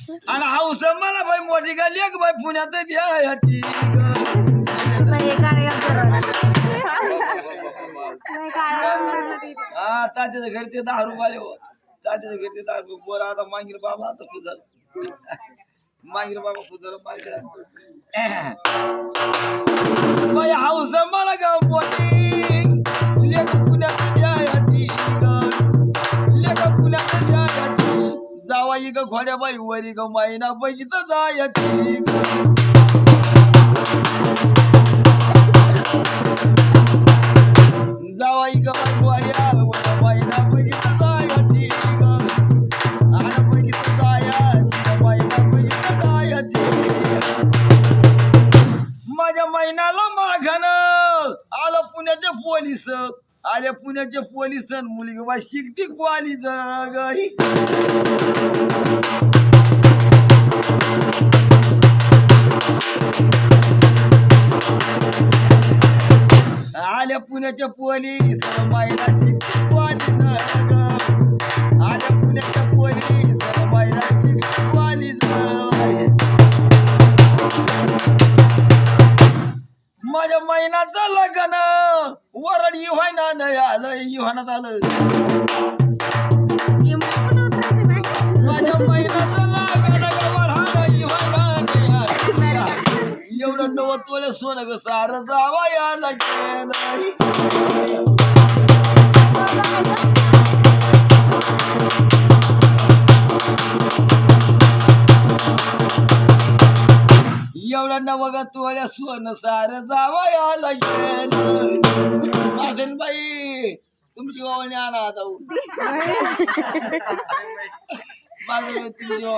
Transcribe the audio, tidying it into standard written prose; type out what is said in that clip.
आणि हाऊस मला बाई मोठी गाली एक बाई पुण्यात द्यायची हा तात्याच्या घरी ते 10 रुपये आले हो तात्याच्या घरी ते 10 रुपये पोर आता मागील बाबा आता खुजल मागील बाबा खुजल बाई हाऊस मला गाव मोठी लेख पुण्यात द्यायची लेख पुण्यात द्यायची जावा ग घोड्या बाई वरी ग मायना बघित जायची जावा ग घोड्या मायना बघित जायची आला बघित जायची मायना बघित जायची माझ्या महिन्याला माघान आलं पुण्याचे पोलीस आले पुण्याचे पोलीस मुली बा शिकती क्वाली जग आल्या पुण्याच्या पोलीस महिला शिकती क्वाली जग आल्या पुण्याच्या पोलीस महिला शिकती क्वाली जग माझ्या महिन्याचं लग्न वरड इव्हाना नाही आलं इव्हानात आलं माझ्या महिन्याचं लग्न वरड इव्हाना नाही आलं एवढं 90 तोळे सोनं ग सारं जावा याला गेलं एवढा नवगा तुला सोनं सारं जावा याला गेलं बाई तुमची वावणी आणा आता माझं तुमची